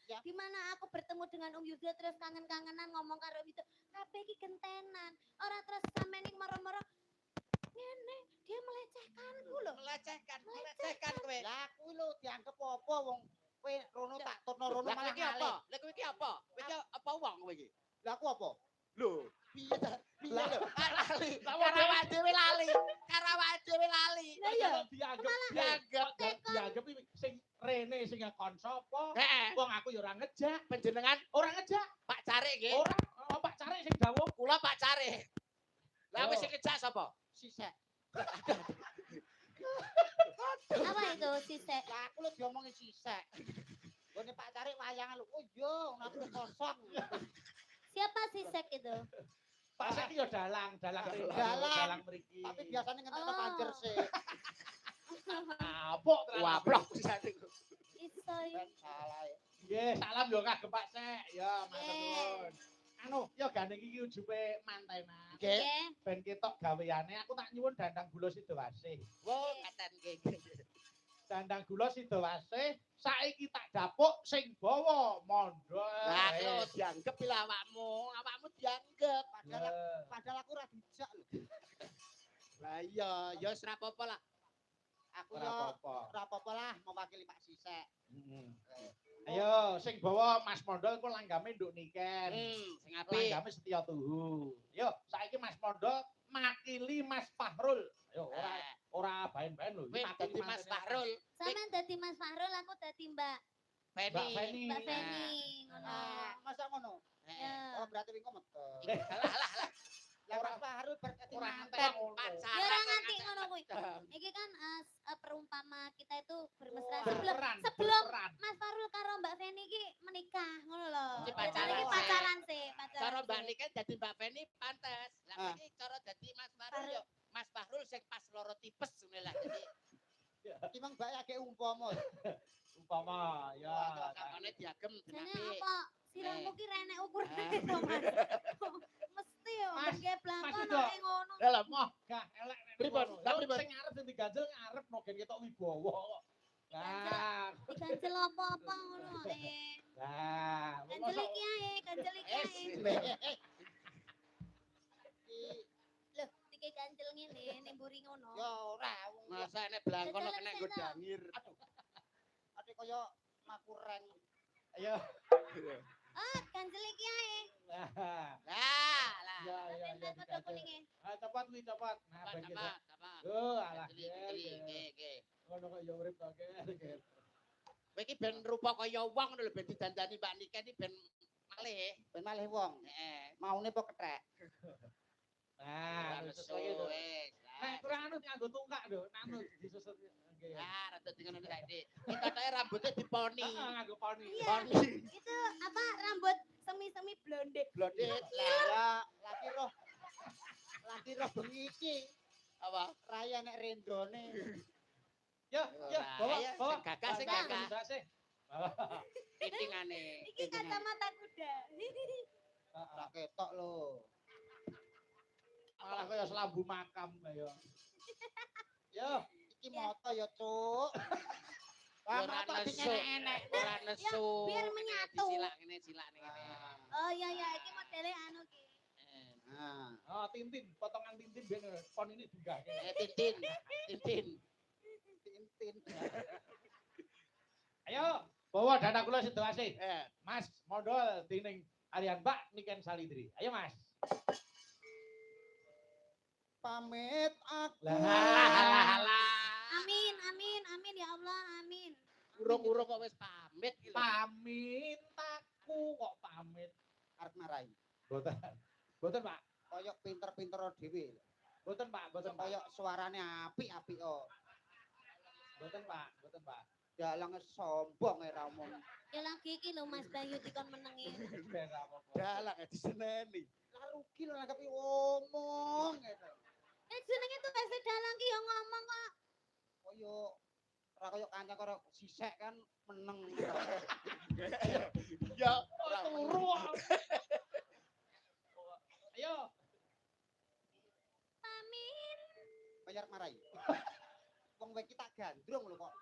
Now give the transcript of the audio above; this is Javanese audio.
Ya. Di mana aku bertemu dengan Om Yuda terus kangen-kangenan ngomong karo Om Yuda. Kabeh iki gentenan. Ora terus sampeyan iki moro-moro ngene, dia melecehkanku lho. Melecehkan kowe. Lah kuwi lho dianggep apa wong kowe rono tak turno rono Lah kowe malah iki apa? ngalih. Lah kowe iki apa? Kowe iki apa wong kowe iki? Lah aku apa? Lho, Piye ta? Piye lho? lali. Karawak dhewe lali. Karawak dhewe lali. Lah iya. Dianggap dianggep sing rene sing ngakon sapa? Heeh. Wong aku ya ora ngejak. Panjenengan Ora ngejak. Pak Carik nggih. Ora Pak Carik sing dawuh. Kula Pak Carik. Lah wis sing ngejak sapa? Sisek. Apa itu sisek? Lah aku lho diomongi sisek. Gone Pak Carik wayangan lho. Oh iya, aku kosong. Siapa sisek itu? Pak Sek ya dalang mriki. Dalang. Dalang mriki. Tapi biasanya ngentekno Oh. panjer sih. Apok tenan. Waplok disane. Iso. Ben salah ya. Nggih, salam yo kagem Pak Sek. Ya, matur Nggih. nuwun. Anu, yo gandeng iki ujupe mantenan. Nggih. Nggih. Ben ketok gaweane aku tak nyuwun dandang gula Sidowasih. Wo katen nggih. Dandang gula Sidowasih saiki tak dapuk sing bawa mondo. Lah kok dianggep lho awakmu dianggep. Padahal aku ora dijak lho. Lah iya, ya wis ora apa-apa lah. Aku Ora yo apa-apa. ora apa-apa lah mewakili Pak Sisek. Ayo, sing bawa Mas Mondol ku langgame nduk niken. Sing apik. Langgame Setia Tuhu. Yo, saiki Mas Mondol makili Mas Fahrul. Yo, ora baen-baen lho. Kowe dadi Mas Fahrul, Sampeyan dadi Mas Fahrul, aku dadi Mbak Mbak Feni. Mbak Feni. Ngono. Masa ngono? Ya. Oh, berarti wingi metu. Lah. Lah Mas Fahrul berarti Ora manten. ngantek ngono. Pacaran. Ya ora nganti ngono kuwi. Iki kan perumpama kita itu bermesra Wah, sebelum berperan, sebelum berperan. Mas Farul karo Mbak Feni iki menikah ngono lho. Iki Jadi pacaran iki sih. pacaran sih, pacaran. Cara sih. Mbak Niken dadi Mbak Feni pantes. Lah Ah. iki cara dadi Mas Fahrul yo Mas Fahrul sing pas loro tipes ngene lah. Jadi Timbang bae akeh umpama. Umpama ya. sakone diagem Jane apik. apa siramu ki renek ukurane Eh. to, Mas. Mesti yo Mas, nggih blangkon Mas Yudo. nek ngono. Lah moh gak elek nek Pripun? ngono. Lah Yo, pripun? Sing ngarep sing diganjel ngarep no gen ketok wibawa kok. Nah, Diganjel apa-apa ngono nah, Ganjel iki ae, ganjel iki ae. Loh, iki ganjel ngene ning mburi ngono. Ya ora. Masa nek blangkon kok kena nggo dangir. Ate kaya makureng. ayo. Ah, ganjel iki ae. Nah, Lah. ya ya ya. Ben padha kuninge. Ah, cepat kuwi cepat. Nah, Apa ben kita. apa? Oh, alah. Nggih. Ngono kok ya urip to ge. Kowe iki ben rupa kaya wong ngono lho ben didandani Mbak Niken iki ben malih. Ben malih wong. Heeh. Maune po kethek. Nah, Ora terus nesu lagi tuh. wis. Nah, kurang anu nganggo tungkak lho, anu disusut. Nggih. Ah, rada dengan ngono saiki. Kita tok rambutnya diponi. Heeh, nganggo poni. Iya. Poni. Itu apa rambut semi-semi blonde. Blondit. Lah, lagi roh bengi iki. Apa? Raya nek rendone. Ya, ya, bawa, Ayo, bawa. sing gagah, sing Bawa, gagah. bisa sih. Pitingane. Iki kacamata kuda. Ora ketok lho. Malah kaya selambu makam kaya. Yo, Iki moto ya, Cuk. Wah, Ora moto nesu. dikenek-enek. Ora nesu. biar menyatu. Silak ngene, silak ngene. Oh iya iya, iki modele anu ki. Nah, oh Tintin, potongan Tintin ben pon ini juga. Tintin. Tintin. Tintin. Ayo, bawa dana kula Sidowasih. Eh, Mas, modal tining Alian Mbak Niken Salidri. Ayo, Mas. Pamit aku. Halah. Amin amin amin ya Allah amin. Urung-urung kok wis pamit iki lho. Pamit aku kok pamit. Arep marai. Boten. Boten, Pak. Kaya pinter-pinter dhewe. Boten, Pak. Boten, Pak. Kaya suarane apik-apik kok. Boten, Pak. Boten, Pak. Dalange sombong ora omong. Ya lagi iki lho Mas Bayu dikon menengi. Ben apa-apa. Dalang diseneni. Lah rugi lho nanggepi omong gitu. Jenenge tuh wis dalang ki yo ngomong kok. Kaya ora kaya kancang karo sisek kan meneng. Ya, Oh, turu. Ayo. Amin. Bayar marai. Wong kowe iki tak gandrung lho kok.